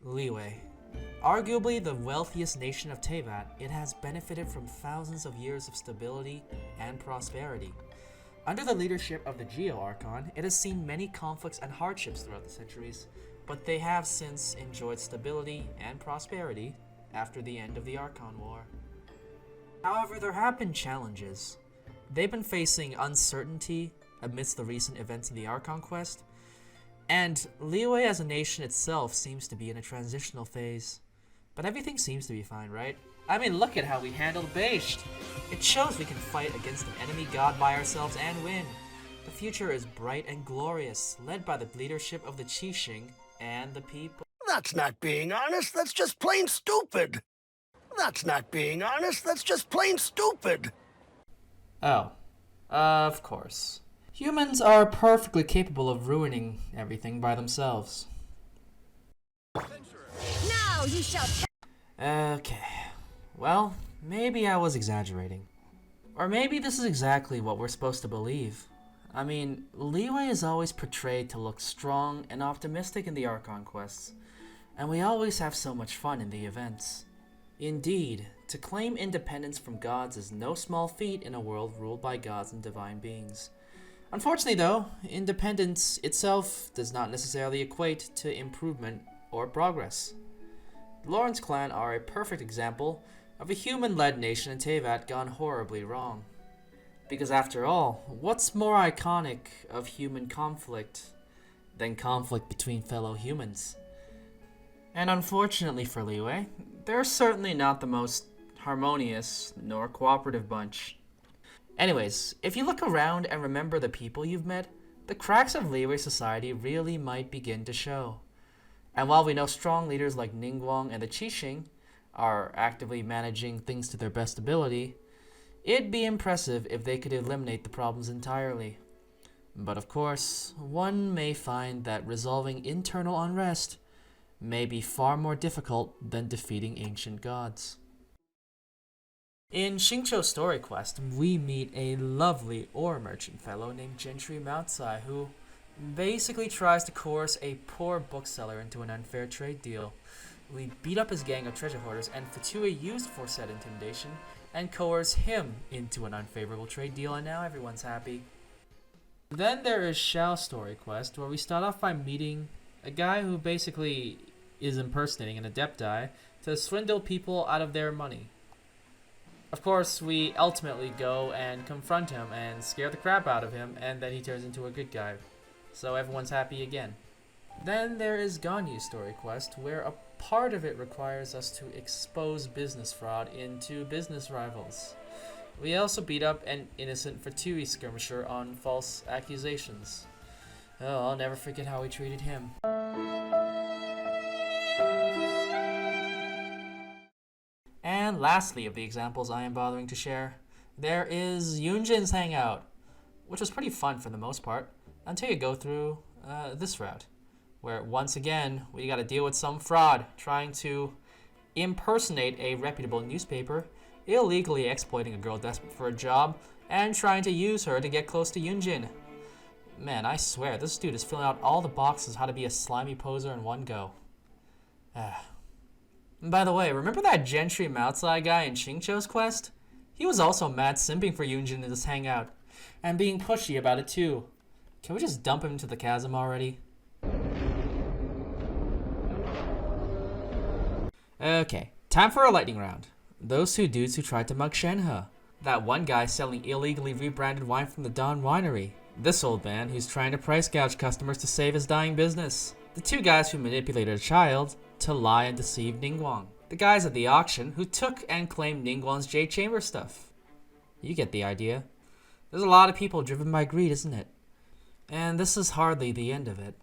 Liyue. Arguably the wealthiest nation of Teyvat, it has benefited from thousands of years of stability and prosperity. Under the leadership of the Geo Archon, it has seen many conflicts and hardships throughout the centuries, but they have since enjoyed stability and prosperity after the end of the Archon War. However, there have been challenges. They've been facing uncertainty amidst the recent events in the Archon quest, and Liyue as a nation itself seems to be in a transitional phase. But everything seems to be fine, right? I mean, look at how we handled Bashed. It shows we can fight against an enemy god by ourselves and win. The future is bright and glorious, led by the leadership of the Qixing and the people. That's not being honest, that's just plain stupid. That's not being honest, that's just plain stupid. Oh, of course. Humans are perfectly capable of ruining everything by themselves. Now you shall. Okay. Well, maybe I was exaggerating. Or maybe this is exactly what we're supposed to believe. I mean, Liyue is always portrayed to look strong and optimistic in the Archon quests, and we always have so much fun in the events. Indeed, to claim independence from gods is no small feat in a world ruled by gods and divine beings. Unfortunately though, independence itself does not necessarily equate to improvement or progress. The Lawrence clan are a perfect example of a human-led nation in Teyvat gone horribly wrong. Because after all, what's more iconic of human conflict than conflict between fellow humans? And unfortunately for Liyue, they're certainly not the most harmonious nor cooperative bunch. Anyways, if you look around and remember the people you've met, the cracks of Liyue society really might begin to show. And while we know strong leaders like Ningguang and the Qixing are actively managing things to their best ability, it'd be impressive if they could eliminate the problems entirely. But of course, one may find that resolving internal unrest may be far more difficult than defeating ancient gods. In Xingqiu's story quest, we meet a lovely ore merchant fellow named Gentry Moutsai who basically tries to coerce a poor bookseller into an unfair trade deal. We beat up his gang of treasure hoarders, and Fatui used for said intimidation and coerce him into an unfavorable trade deal, and now everyone's happy. Then there is Xiao's story quest, where we start off by meeting a guy who basically is impersonating an adepti to swindle people out of their money. Of course, we ultimately go and confront him and scare the crap out of him, and then he turns into a good guy. So everyone's happy again. Then there is Ganyu's story quest, where a part of it requires us to expose business fraud into business rivals. We also beat up an innocent Fatui skirmisher on false accusations. Oh, I'll never forget how we treated him. And lastly of the examples I am bothering to share, there is Yunjin's hangout, which was pretty fun for the most part, until you go through this route, where once again we gotta deal with some fraud trying to impersonate a reputable newspaper, illegally exploiting a girl desperate for a job, and trying to use her to get close to Yunjin. Man, I swear, this dude is filling out all the boxes how to be a slimy poser in one go. By the way, remember that Gentry Moutsai guy in Xingqiu's quest? He was also mad simping for Yunjin in this hangout, and being pushy about it too. Can we just dump him into the chasm already? Okay, time for a lightning round. Those two dudes who tried to mug Shenhe. That one guy selling illegally rebranded wine from the Dawn Winery. This old man who's trying to price gouge customers to save his dying business. The two guys who manipulated a child to lie and deceive Ningguang. The guys at the auction who took and claimed Ningguang's Jade Chamber stuff. You get the idea. There's a lot of people driven by greed, isn't it? And this is hardly the end of it.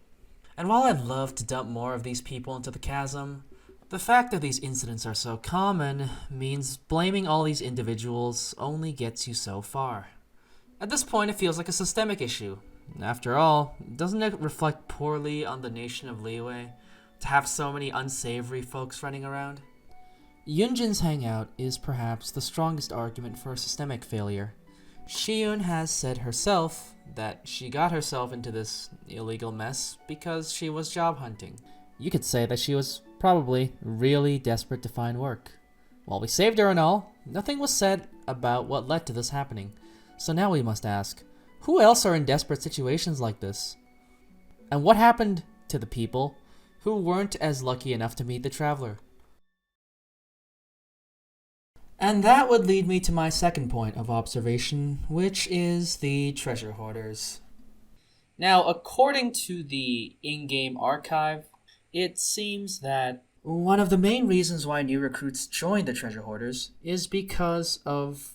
And while I'd love to dump more of these people into the chasm, the fact that these incidents are so common means blaming all these individuals only gets you so far. At this point, it feels like a systemic issue. After all, doesn't it reflect poorly on the nation of Liyue to have so many unsavory folks running around? Yunjin's hangout is perhaps the strongest argument for a systemic failure. Shiyun has said herself that she got herself into this illegal mess because she was job hunting. You could say that she was probably really desperate to find work. While we saved her and all, nothing was said about what led to this happening. So now we must ask, who else are in desperate situations like this? And what happened to the people who weren't as lucky enough to meet the traveler? And that would lead me to my second point of observation, which is the treasure hoarders. Now, according to the in-game archive, it seems that one of the main reasons why new recruits join the treasure hoarders is because of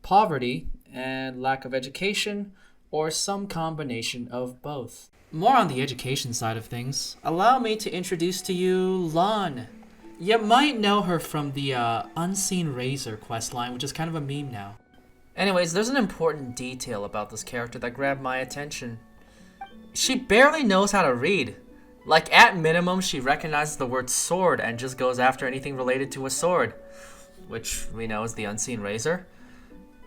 poverty and lack of education, or some combination of both. More on the education side of things, allow me to introduce to you Lan. You might know her from the Unseen Razor questline, which is kind of a meme now. Anyways, there's an important detail about this character that grabbed my attention. She barely knows how to read. Like, at minimum, she recognizes the word sword and just goes after anything related to a sword, which we know is the Unseen Razor.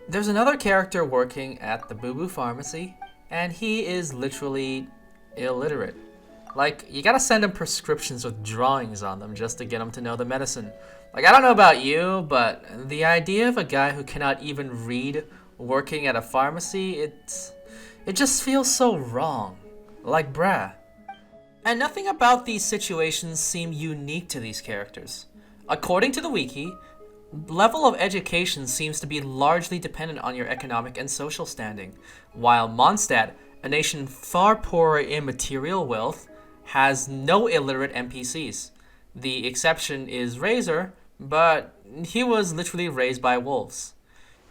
There's another character working at the Boo Boo Pharmacy, and he is literally illiterate. Like, you gotta send him prescriptions with drawings on them just to get him to know the medicine. Like, I don't know about you, but the idea of a guy who cannot even read working at a pharmacy, it just feels so wrong. Like, bruh. And nothing about these situations seem unique to these characters. According to the wiki, level of education seems to be largely dependent on your economic and social standing, while Mondstadt, a nation far poorer in material wealth, has no illiterate NPCs. The exception is Razor, but he was literally raised by wolves.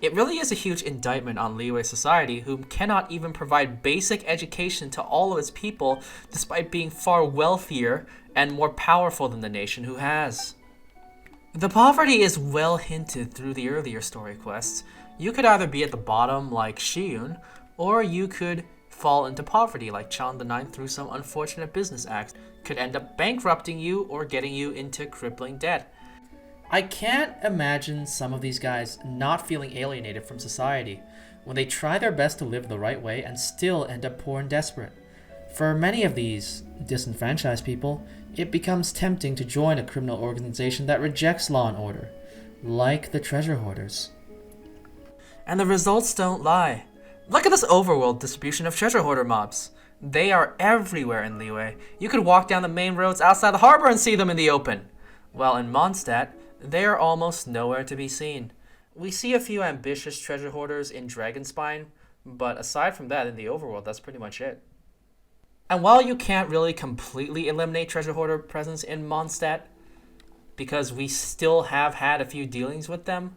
It really is a huge indictment on Liyue society, who cannot even provide basic education to all of its people, despite being far wealthier and more powerful than the nation who has. The poverty is well hinted through the earlier story quests. You could either be at the bottom like Shiyun, or you could fall into poverty like Chan the Ninth through some unfortunate business act, could end up bankrupting you or getting you into crippling debt. I can't imagine some of these guys not feeling alienated from society when they try their best to live the right way and still end up poor and desperate. For many of these disenfranchised people, it becomes tempting to join a criminal organization that rejects law and order, like the treasure hoarders. And the results don't lie. Look at this overworld distribution of treasure hoarder mobs. They are everywhere in Liyue. You could walk down the main roads outside the harbor and see them in the open. While in Mondstadt, they are almost nowhere to be seen. We see a few ambitious treasure hoarders in Dragonspine, but aside from that, in the overworld, that's pretty much it. And while you can't really completely eliminate treasure hoarder presence in Mondstadt, because we still have had a few dealings with them,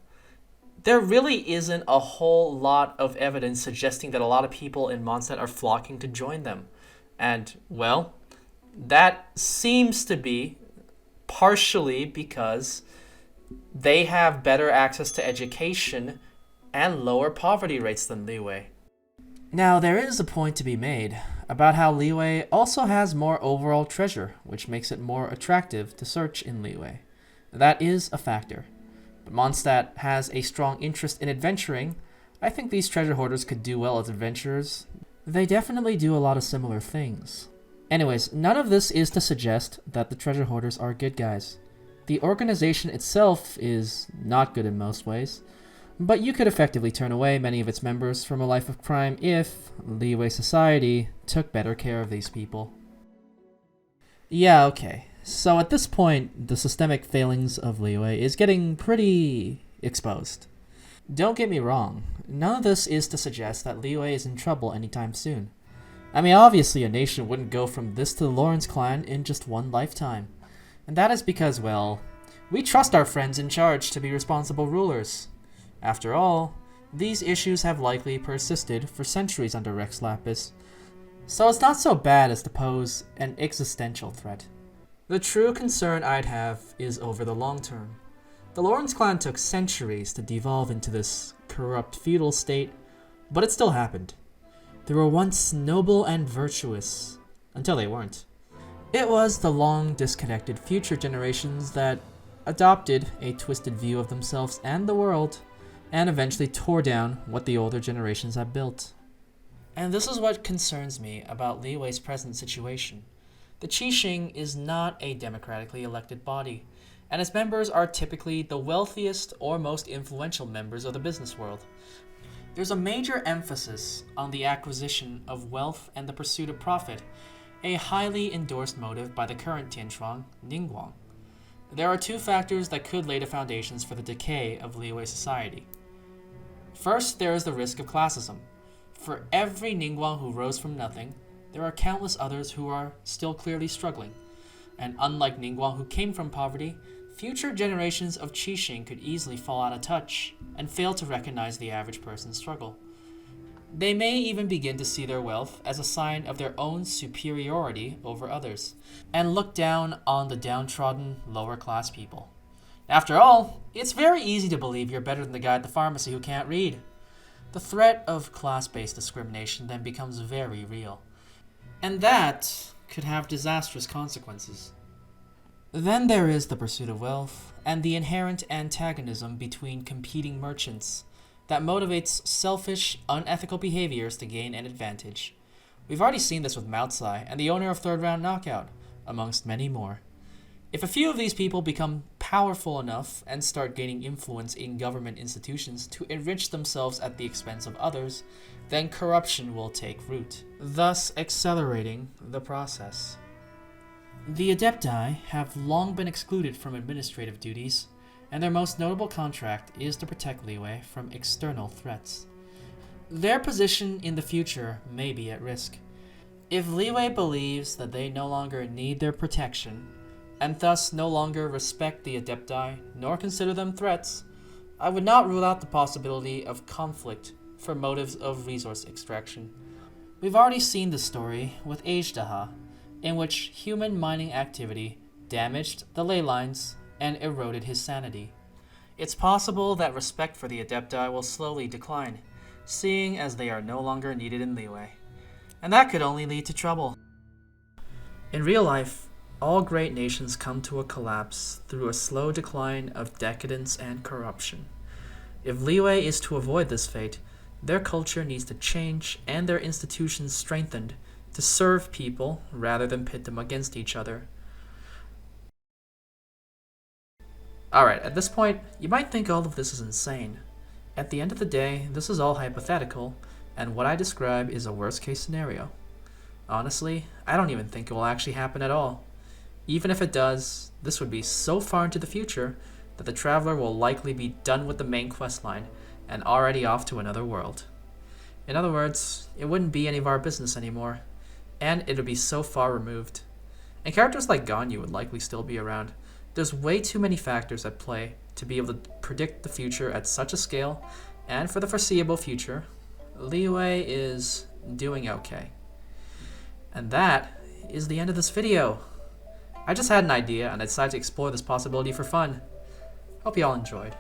there really isn't a whole lot of evidence suggesting that a lot of people in Mondstadt are flocking to join them. And, well, that seems to be partially because they have better access to education and lower poverty rates than Liyue. Now, there is a point to be made about how Liyue also has more overall treasure, which makes it more attractive to search in Liyue. That is a factor. But Mondstadt has a strong interest in adventuring. I think these treasure hoarders could do well as adventurers. They definitely do a lot of similar things. Anyways, none of this is to suggest that the treasure hoarders are good guys. The organization itself is not good in most ways, but you could effectively turn away many of its members from a life of crime if Liyue society took better care of these people. Yeah, okay. So at this point, the systemic failings of Liyue is getting pretty exposed. Don't get me wrong, none of this is to suggest that Liyue is in trouble anytime soon. I mean, obviously a nation wouldn't go from this to the Lawrence clan in just one lifetime. And that is because, well, we trust our friends in charge to be responsible rulers. After all, these issues have likely persisted for centuries under Rex Lapis, so it's not so bad as to pose an existential threat. The true concern I'd have is over the long term. The Lawrence clan took centuries to devolve into this corrupt feudal state, but it still happened. They were once noble and virtuous, until they weren't. It was the long disconnected future generations that adopted a twisted view of themselves and the world, and eventually tore down what the older generations had built. And this is what concerns me about Liyue's present situation. The Qixing is not a democratically elected body, and its members are typically the wealthiest or most influential members of the business world. There's a major emphasis on the acquisition of wealth and the pursuit of profit, a highly endorsed motive by the current Tianshuang, Ningguang. There are two factors that could lay the foundations for the decay of Liyue society. First, there is the risk of classism. For every Ningguang who rose from nothing, there are countless others who are still clearly struggling. And unlike Ningguang who came from poverty, future generations of Qixing could easily fall out of touch and fail to recognize the average person's struggle. They may even begin to see their wealth as a sign of their own superiority over others, and look down on the downtrodden, lower-class people. After all, it's very easy to believe you're better than the guy at the pharmacy who can't read. The threat of class-based discrimination then becomes very real, and that could have disastrous consequences. Then there is the pursuit of wealth, and the inherent antagonism between competing merchants that motivates selfish, unethical behaviors to gain an advantage. We've already seen this with Mao Tsai and the owner of Third Round Knockout, amongst many more. If a few of these people become powerful enough and start gaining influence in government institutions to enrich themselves at the expense of others, then corruption will take root, thus accelerating the process. The Adepti have long been excluded from administrative duties, and their most notable contract is to protect Liyue from external threats. Their position in the future may be at risk. If Liyue believes that they no longer need their protection, and thus no longer respect the Adepti nor consider them threats, I would not rule out the possibility of conflict for motives of resource extraction. We've already seen the story with Ajdaha, in which human mining activity damaged the ley lines and eroded his sanity. It's possible that respect for the Adepti will slowly decline, seeing as they are no longer needed in Liyue, and that could only lead to trouble. In real life, all great nations come to a collapse through a slow decline of decadence and corruption. If Liyue is to avoid this fate, their culture needs to change and their institutions strengthened to serve people rather than pit them against each other. Alright, at this point, you might think all of this is insane. At the end of the day, this is all hypothetical, and what I describe is a worst-case scenario. Honestly, I don't even think it will actually happen at all. Even if it does, this would be so far into the future that the traveler will likely be done with the main questline and already off to another world. In other words, it wouldn't be any of our business anymore, and it would be so far removed. And characters like Ganyu would likely still be around. There's way too many factors at play to be able to predict the future at such a scale, and for the foreseeable future, Liyue is doing okay. And that is the end of this video. I just had an idea and I decided to explore this possibility for fun. Hope you all enjoyed.